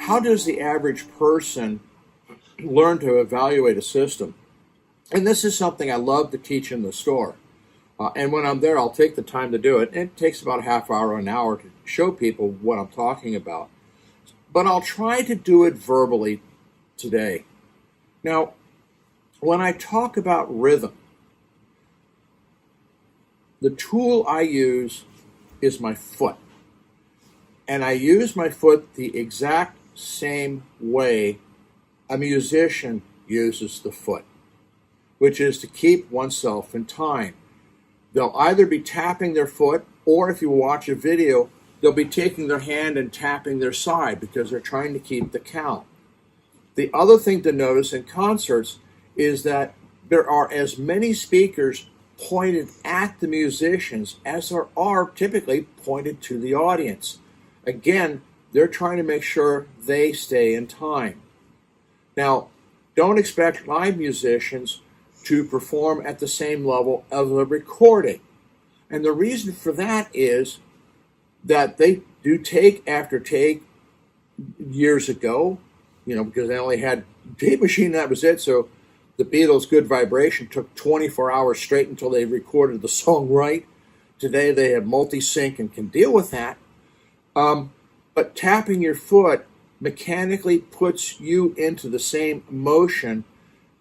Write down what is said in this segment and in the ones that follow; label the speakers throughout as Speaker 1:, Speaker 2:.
Speaker 1: how does the average person learn to evaluate a system? And this is something I love to teach in the store. And when I'm there, I'll take the time to do it. It takes about a half hour or an hour to show people what I'm talking about. But I'll try to do it verbally today. Now, when I talk about rhythm, the tool I use is my foot. And I use my foot the exact same way a musician uses the foot, which is to keep oneself in time. They'll either be tapping their foot, or if you watch a video, they'll be taking their hand and tapping their side because they're trying to keep the count. The other thing to notice in concerts is that there are as many speakers pointed at the musicians as there are typically pointed to the audience. Again, they're trying to make sure they stay in time. Now, don't expect live musicians to perform at the same level of the recording. And the reason for that is that they do take after take years ago, because they only had tape machine, that was it. So the Beatles' Good Vibration took 24 hours straight until they recorded the song right. Today they have multi-sync and can deal with that. But tapping your foot mechanically puts you into the same motion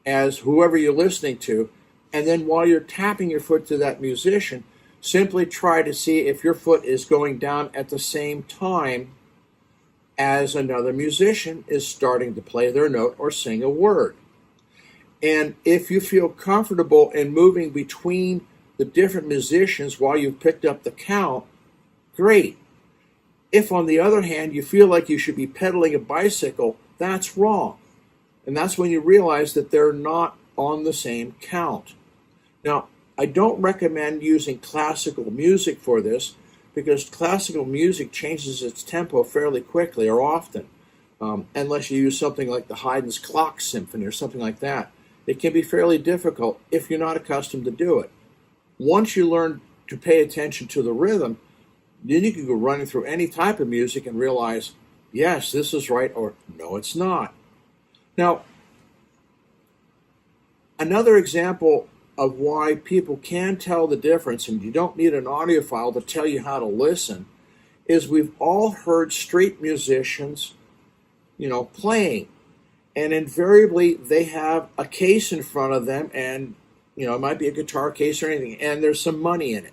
Speaker 1: as whoever you're listening to. And then while you're tapping your foot to that musician, simply try to see if your foot is going down at the same time as another musician is starting to play their note or sing a word. And if you feel comfortable in moving between the different musicians while you've picked up the count, great. If, on the other hand, you feel like you should be pedaling a bicycle, that's wrong. And that's when you realize that they're not on the same count. Now, I don't recommend using classical music for this because classical music changes its tempo fairly quickly or often, unless you use something like the Haydn's Clock Symphony or something like that. It can be fairly difficult if you're not accustomed to do it. Once you learn to pay attention to the rhythm, then you can go running through any type of music and realize, yes, this is right, or no, it's not. Now, another example of why people can tell the difference, and you don't need an audiophile to tell you how to listen, is we've all heard street musicians, playing. And invariably, they have a case in front of them, and, it might be a guitar case or anything, and there's some money in it.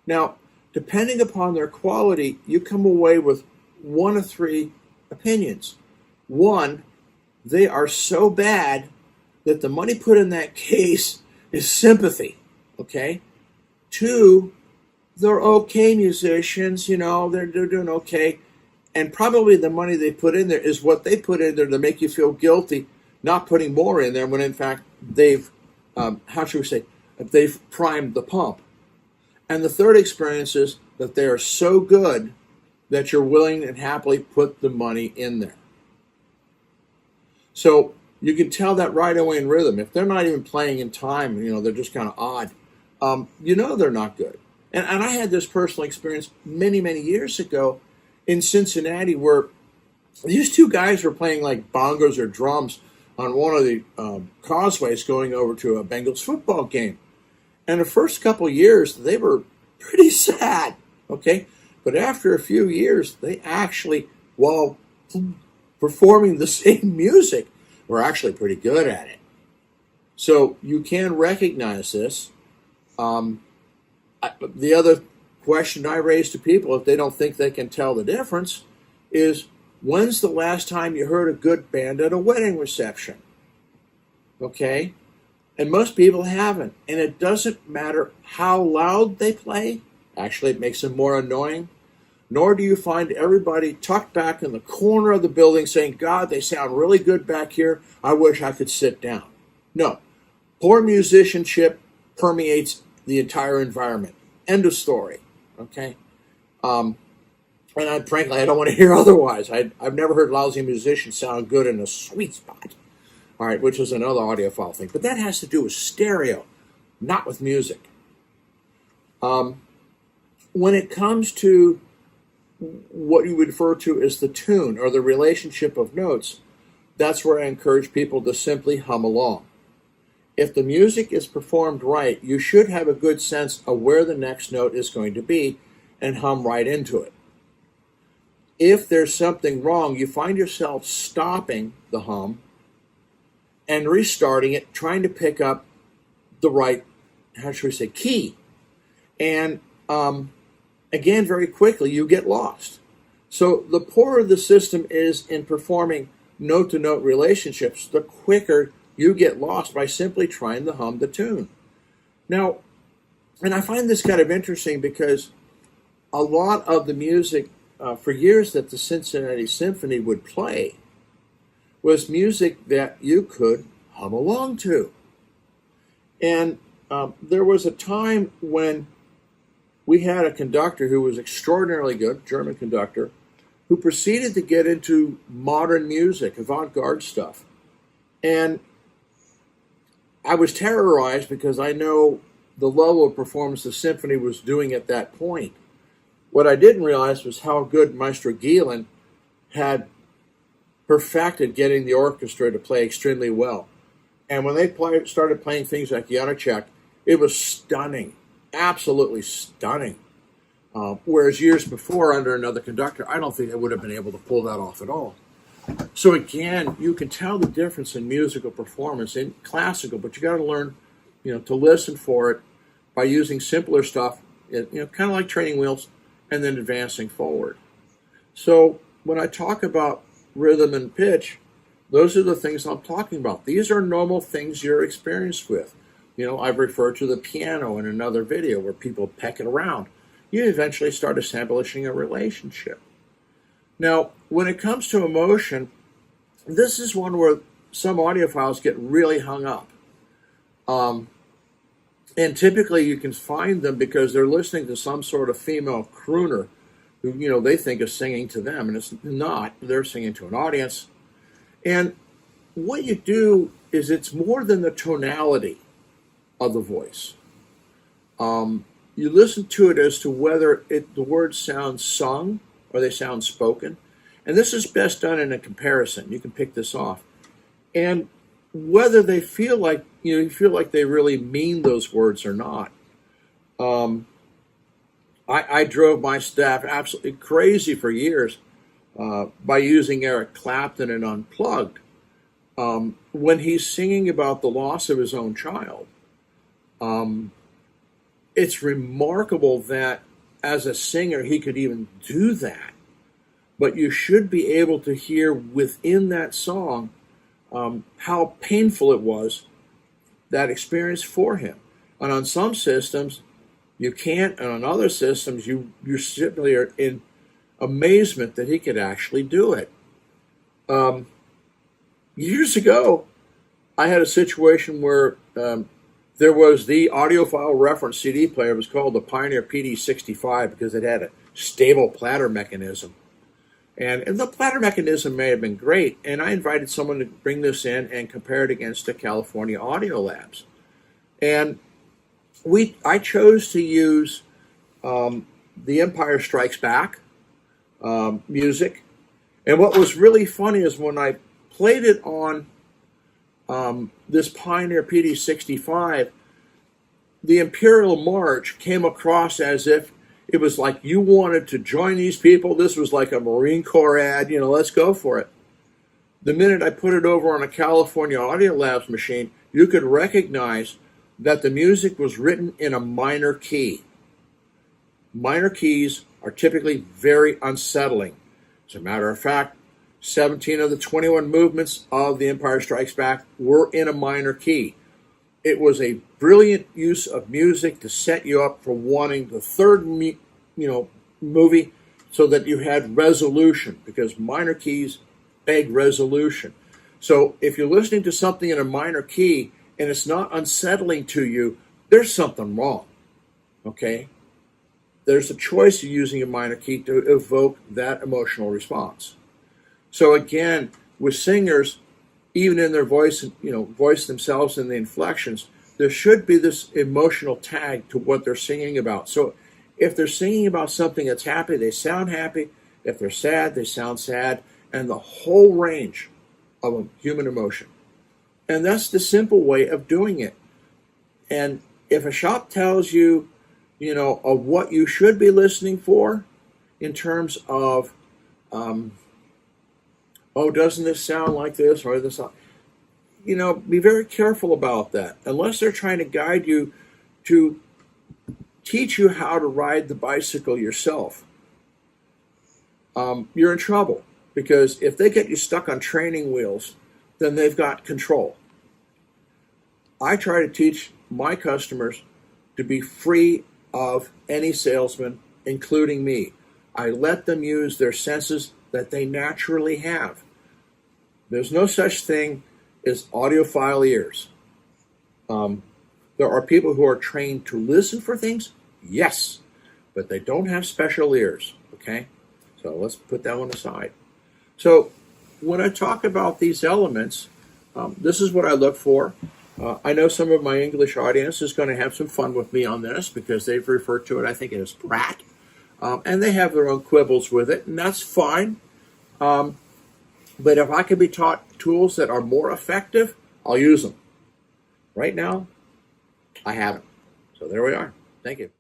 Speaker 1: Now, depending upon their quality, you come away with one of three opinions. One, they are so bad that the money put in that case is sympathy, okay? Two, they're okay musicians, they're doing okay. And probably the money they put in there is what they put in there to make you feel guilty, not putting more in there when in fact they've, they've primed the pump. And the third experience is that they are so good that you're willing and happily put the money in there. So you can tell that right away in rhythm. If they're not even playing in time, they're just kind of odd, they're not good. And I had this personal experience many, many years ago in Cincinnati where these two guys were playing like bongos or drums on one of the causeways going over to a Bengals football game. And the first couple years, they were pretty sad, okay? But after a few years, they actually, while performing the same music, were actually pretty good at it. So you can recognize this. The other question I raise to people, if they don't think they can tell the difference, is when's the last time you heard a good band at a wedding reception? Okay? And most people haven't. And it doesn't matter how loud they play. Actually, it makes them more annoying. Nor do you find everybody tucked back in the corner of the building saying, God, they sound really good back here. I wish I could sit down. No. Poor musicianship permeates the entire environment. End of story. Okay? And frankly, I don't want to hear otherwise. I've never heard lousy musicians sound good in a sweet spot. All right, which is another audiophile thing. But that has to do with stereo, not with music. When it comes to what you would refer to as the tune or the relationship of notes, that's where I encourage people to simply hum along. If the music is performed right, you should have a good sense of where the next note is going to be and hum right into it. If there's something wrong, you find yourself stopping the hum and restarting it, trying to pick up the right, how should we say, key. And again, very quickly, you get lost. So the poorer the system is in performing note-to-note relationships, the quicker you get lost by simply trying to hum the tune. Now, and I find this kind of interesting because a lot of the music for years that the Cincinnati Symphony would play was music that you could hum along to. And there was a time when we had a conductor who was extraordinarily good, German conductor, who proceeded to get into modern music, avant-garde stuff. And I was terrorized because I know the level of performance the symphony was doing at that point. What I didn't realize was how good Maestro Gielan had perfected getting the orchestra to play extremely well. And when they started playing things like Janacek, it was stunning, absolutely stunning. Whereas years before, under another conductor, I don't think I would have been able to pull that off at all. So again, you can tell the difference in musical performance in classical, but you got to learn, to listen for it by using simpler stuff, kind of like training wheels, and then advancing forward. So when I talk about rhythm and pitch, those are the things I'm talking about. These are normal things you're experienced with. I've referred to the piano in another video where people peck it around. You eventually start establishing a relationship. Now, when it comes to emotion, this is one where some audiophiles get really hung up. And typically you can find them because they're listening to some sort of female crooner who, they think is singing to them, and it's not. They're singing to an audience. And what you do is it's more than the tonality of the voice. You listen to it as to whether the words sound sung or they sound spoken. And this is best done in a comparison. You can pick this off. And whether they feel like, you feel like they really mean those words or not. I drove my staff absolutely crazy for years by using Eric Clapton and Unplugged. When he's singing about the loss of his own child, it's remarkable that as a singer he could even do that. But you should be able to hear within that song how painful it was, that experience for him. And on some systems, you can't, and on other systems, you simply are in amazement that he could actually do it. Years ago, I had a situation where there was the audiophile reference CD player. It was called the Pioneer PD65 because it had a stable platter mechanism. And the platter mechanism may have been great, and I invited someone to bring this in and compare it against the California Audio Labs. And I chose to use The Empire Strikes Back music. And what was really funny is when I played it on this Pioneer PD65, the Imperial March came across as if it was like you wanted to join these people. This was like a Marine Corps ad, let's go for it. The minute I put it over on a California Audio Labs machine, you could recognize that the music was written in a minor key. Minor keys are typically very unsettling. As a matter of fact, 17 of the 21 movements of The Empire Strikes Back were in a minor key. It was a brilliant use of music to set you up for wanting the third, movie, so that you had resolution, because minor keys beg resolution. So if you're listening to something in a minor key and it's not unsettling to you, there's something wrong. Okay? There's a choice of using a minor key to evoke that emotional response. So again, with singers, even in their voice, voice themselves in the inflections, there should be this emotional tag to what they're singing about. So if they're singing about something that's happy, they sound happy. If they're sad, they sound sad, and the whole range of human emotion. And that's the simple way of doing it. And if a shop tells you, of what you should be listening for in terms of, oh, doesn't this sound like this or this? Be very careful about that. Unless they're trying to guide you to teach you how to ride the bicycle yourself, you're in trouble. Because if they get you stuck on training wheels, then they've got control. I try to teach my customers to be free of any salesman, including me. I let them use their senses that they naturally have. There's no such thing as audiophile ears. There are people who are trained to listen for things, yes, but they don't have special ears, okay? So let's put that one aside. So when I talk about these elements, this is what I look for. I know some of my English audience is going to have some fun with me on this because they've referred to it, I think, as Pratt. And they have their own quibbles with it, and that's fine. But if I can be taught tools that are more effective, I'll use them. Right now, I haven't. So there we are. Thank you.